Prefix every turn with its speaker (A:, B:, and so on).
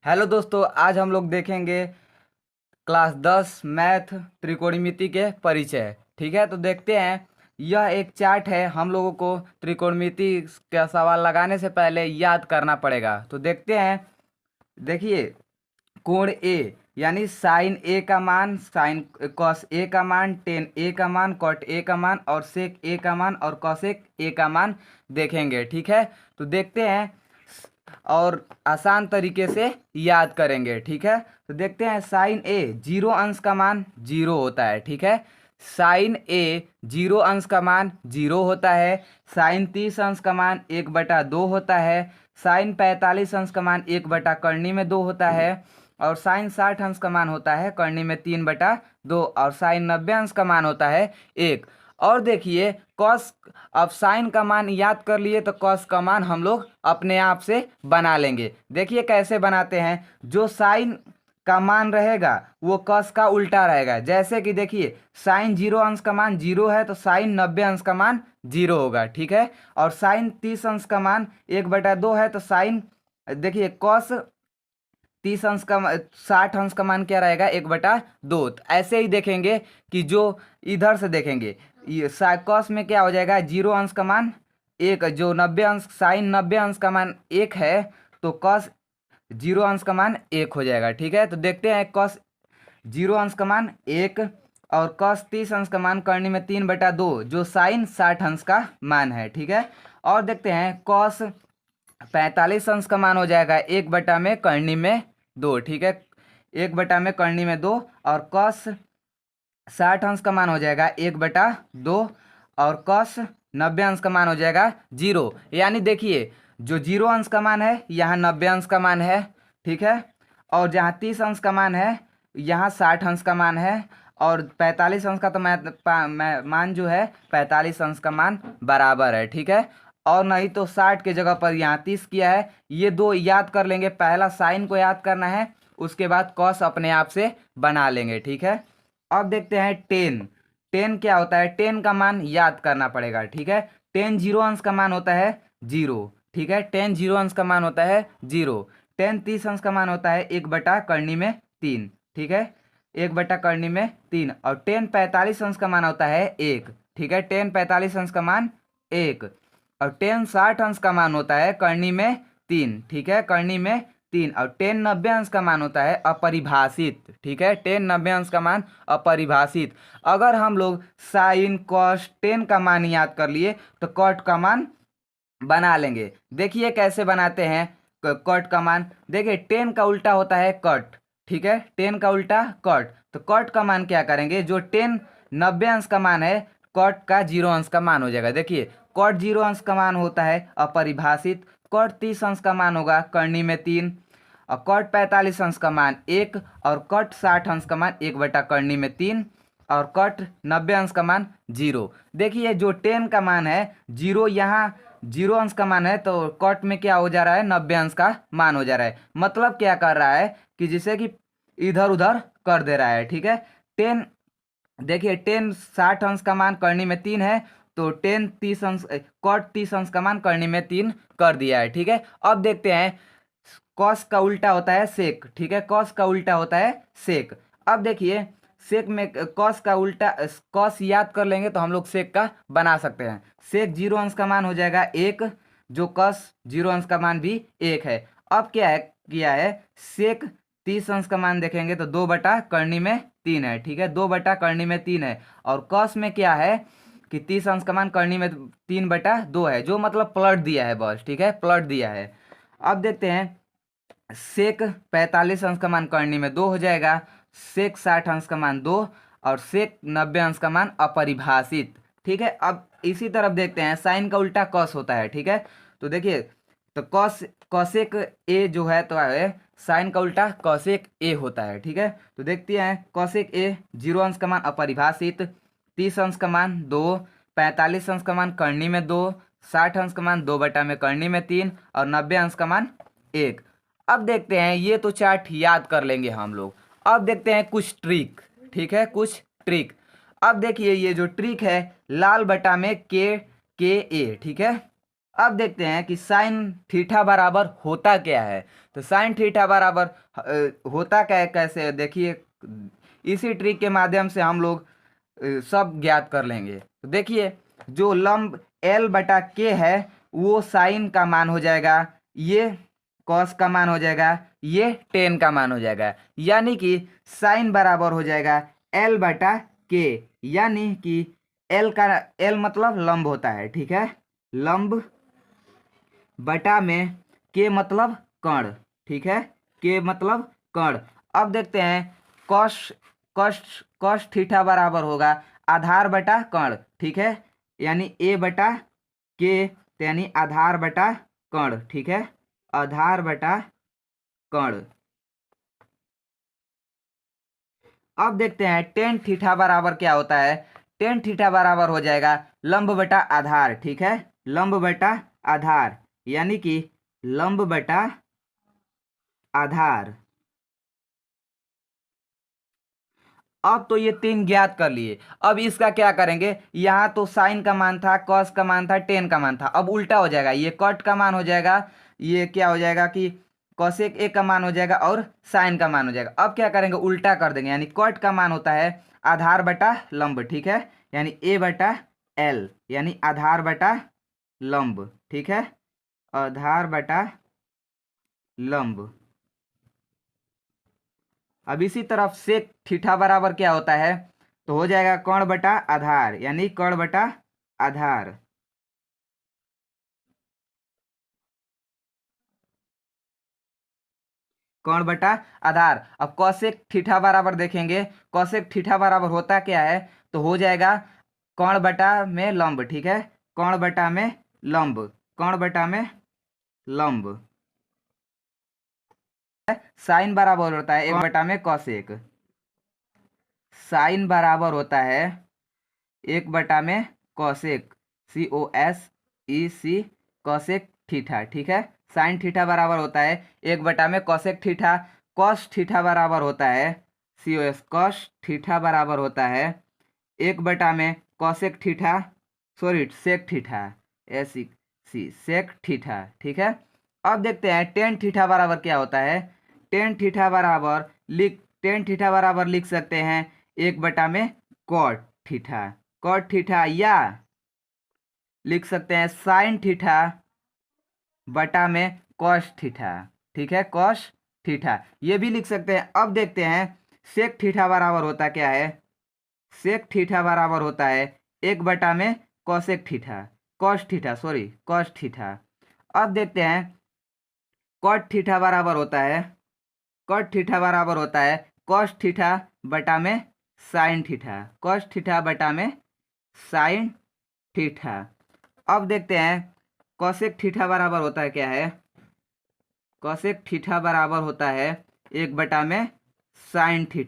A: Hello दोस्तों, आज हम लोग देखेंगे क्लास 10 मैथ त्रिकोणमिति के परिचय। ठीक है, तो देखते हैं। यह एक चार्ट है। हम लोगों को त्रिकोणमिति का सवाल लगाने से पहले याद करना पड़ेगा। तो देखते हैं। देखिए, कोण ए यानी साइन ए का मान, साइन कॉस ए का मान, टेन ए का मान, कॉट ए का मान और सेक ए का मान और कॉसेक ए का मान देखेंगे। ठीक है, तो देखते हैं और आसान तरीके से याद करेंगे। ठीक है, तो देखते हैं। साइन ए 0 अंश का मान 0 होता है। ठीक है, साइन ए 0 अंश का मान 0 होता है। साइन 30 अंश का मान 1/2 होता है। साइन 45 अंश का मान 1/कर्णी में 2 होता है। और साइन 60 अंश का मान होता है कर्णी में 3/2। और साइन 90 अंश का मान होता है 1। और देखिए कॉस, अब साइन का मान याद कर लिए तो कॉस का मान हम लोग अपने आप से बना लेंगे। देखिए कैसे बनाते हैं। जो साइन का मान रहेगा वो कॉस का उल्टा रहेगा। जैसे कि देखिए, साइन 0 अंश का मान 0 है तो साइन 90 अंश का मान 0 होगा। ठीक है, और साइन 30 अंश का मान 1/2 है तो साइन, देखिए कॉस 30 अंश का 60 अंश का मान क्या रहेगा, 1/2। ऐसे ही देखेंगे कि जो इधर से देखेंगे, ये कॉस में क्या हो जाएगा, 0 अंश का मान 1, जो 90 अंश, साइन 90 अंश का मान 1 है तो कॉस 0 अंश का मान 1 हो जाएगा। ठीक है, तो देखते हैं। कॉस 0 अंश का मान 1 और कॉस 30 अंश का मान कर्णी में 3/2, जो साइन 60 अंश का मान है। ठीक है, और देखते हैं। कॉस 45 अंश का मान हो जाएगा 1 में कर्णी में 2। ठीक है, 1 में 2। और कॉस 60 अंश का मान हो जाएगा 1/2 और कॉस 90 अंश का मान हो जाएगा 0। यानी देखिए, जो 0 अंश का मान है यहाँ 90 अंश का मान है। ठीक है, और जहाँ 30 अंश का मान है यहाँ 60 अंश का मान है। और 45 अंश का तो मान जो है 45 अंश का मान बराबर है। ठीक है, और नहीं तो 60 के जगह पर यहाँ 30 किया है। ये दो याद कर लेंगे। पहला साइन को याद करना है, उसके बाद कॉस अपने आप से बना लेंगे। ठीक है, अब देखते हैं। टेन, टेन क्या होता है, टेन का मान याद करना पड़ेगा। ठीक है, टेन 0 अंश का मान होता है 0। ठीक है, टेन 0 अंश का मान होता है 0। टेन 30 अंश का मान होता है 1/कर्णी में 3। ठीक है, 1/कर्णी में 3। और टेन 45 अंश का मान होता है 1। ठीक है, टेन 45 अंश का मान 1। और टेन 60 अंश का मान होता है कर्णी में 3। ठीक है, कर्णी में 3। और टेन 90 अंश का मान होता है अपरिभाषित। ठीक है, टेन 90 अंश का मान अपरिभाषित। अगर हम लोग साइन कॉस टेन का मान याद कर लिए तो कॉट का मान बना लेंगे। देखिए कैसे बनाते हैं। कॉट का मान, देखिए टेन का उल्टा होता है कॉट। ठीक है, टेन का उल्टा कॉट, तो कॉट का मान क्या करेंगे, जो टेन 90 अंश का मान है कॉट का 0 अंश का मान हो जाएगा। देखिए कॉट 0 अंश का मान होता है अपरिभाषित। कॉट 30 अंश का मान होगा कर्णी में 3। और कॉट 45 अंश का मान 1। और कॉट 60 अंश का मान 1/कर्णी में 3। और कॉट 90 अंश का मान 0। देखिए जो टेन का मान है 0, यहाँ 0 अंश का मान है तो कॉट में क्या हो जा रहा है, 90 अंश का मान हो जा रहा है। मतलब क्या कर रहा है कि जिसे कि इधर उधर कर दे रहा है। ठीक है, टेन, देखिए टेन 60 अंश का मान कर्णी में 3 है तो टेन 30 अंश, कॉट 30 अंश का मान कर्णी में 3 कर दिया है। ठीक है, अब देखते हैं। कॉस का उल्टा होता है सेक। ठीक है, कॉस का उल्टा होता है सेक। अब देखिए सेक में कॉस का उल्टा, कॉस याद कर लेंगे तो हम लोग सेक का बना सकते हैं। सेक 0 अंश का मान हो जाएगा 1, जो कॉस 0 अंश का मान भी 1 है। अब क्या है किया है, सेक 30 अंश का मान देखेंगे तो 2/कर्णी में 3 है। ठीक है, 2/कर्णी में 3 है। और कॉस में क्या है कि 30 अंश का मान कर्णी में 3/2 है, जो मतलब पलट दिया है बस। ठीक है, पलट दिया है। अब देखते हैं। सेक 45 अंश का मान कर्णी में 2 हो जाएगा। सेक 60 अंश का मान 2। और सेक 90 अंश का मान अपरिभाषित। ठीक है, अब इसी तरफ देखते हैं। साइन का उल्टा कॉस होता है। ठीक है, तो देखिए, तो कॉस, कॉसेक ए जो है तो है साइन का उल्टा कॉसेक ए होता है। ठीक है, तो देखते हैं। कॉसेक ए 0 अंश का मान अपरिभाषित, 30 अंश का मान 2, 45 अंश का मान कर्णी में 2, 60 अंश का मान 2 में कर्णी में 3 और 90 अंश का मान 1। अब देखते हैं। ये तो चार्ट याद कर लेंगे हम लोग। अब देखते हैं कुछ ट्रिक। ठीक है, कुछ ट्रिक। अब देखिए ये जो ट्रिक है, लाल बटा में के ए। ठीक है, अब देखते हैं कि साइन थीटा बराबर होता क्या है। तो साइन थीटा बराबर होता क्या है, कैसे, देखिए इसी ट्रिक के माध्यम से हम लोग सब ज्ञात कर लेंगे। तो देखिए जो लंब L बटा K है वो साइन का मान हो जाएगा, ये कॉस का मान हो जाएगा, ये टेन का मान हो जाएगा। यानी कि साइन बराबर हो जाएगा L बटा K, यानी कि L मतलब लंब होता है, ठीक है, लंब बटा में K मतलब कर्ण, ठीक है, K मतलब कर्ण। अब देखते हैं कॉस कॉस कॉस थीटा बराबर होगा आधार बटा कर्ण, ठीक है, यानी A बटा K, तो यानी आधार बटा कर्ण, ठीक है, आधार बटा कर्ण। अब देखते हैं टेन थीटा बराबर क्या होता है। टेन थीटा बराबर हो जाएगा लंब बटा आधार, ठीक है, लंब बटा आधार, यानी कि लंब बटा आधार। अब तो ये तीन ज्ञात कर लिए। अब इसका क्या करेंगे, यहाँ तो साइन का मान था, कॉस का मान था, टेन का मान था, अब उल्टा हो जाएगा, ये कॉट का मान हो जाएगा, ये क्या हो जाएगा कि कॉसेक ए का मान हो जाएगा और साइन का मान हो जाएगा। अब क्या करेंगे, उल्टा कर देंगे, यानी कॉट का मान होता है आधार बटा लंब, ठीक है, यानी ए बटा एल, यानी आधार बटा लंब, ठीक है, आधार बटा लंब। अब इसी तरफ सेक थीटा बराबर क्या होता है, तो हो जाएगा कर्ण बटा आधार, यानी कर्ण बटा आधार। कर्ण बटा आधार। अब कौशिक थीटा बराबर देखेंगे, कौशिक थीटा बराबर होता क्या है, तो हो जाएगा कर्ण बटा में लंब, ठीक है, कर्ण बटा में लंब, कर्ण बटा में लंब। साइन बराबर होता है एक बटा में कौशिक, साइन बराबर होता है एक बटा में कौशिक, COSEC, कौशिक थीटा, ठीक है, साइन थीटा बराबर होता है एक बटा में कौशिक थीटा। कॉस थीटा बराबर होता है COS, कॉस थीटा बराबर होता है एक बटा में कौशिक theta, sorry sec theta, SEC, sec theta, ठीक है। अब देखते हैं टेन थीटा बराबर क्या होता है। टेन थीटा बराबर लिख सकते हैं एक बटा में कॉट थीटा, कॉट थीटा, या लिख सकते हैं साइन थीटा बटा में कॉस थीटा, ठीक है, कॉस थीटा, ये भी लिख सकते हैं। अब देखते हैं सेक थीटा बराबर होता क्या है। सेक थीटा बराबर होता है एक बटा में cosec theta, cos theta, sorry cos theta. अब देखते हैं कॉट थीटा बराबर होता है, कॉट थीटा बराबर होता है कॉस थीटा बटा में साइन थीटा, कॉस थीटा बटा में साइन थीटा। अब देखते हैं कॉसेक थीटा बराबर होता है क्या है, कॉसेक थीटा बराबर होता है एक बटा में साइन थीटा।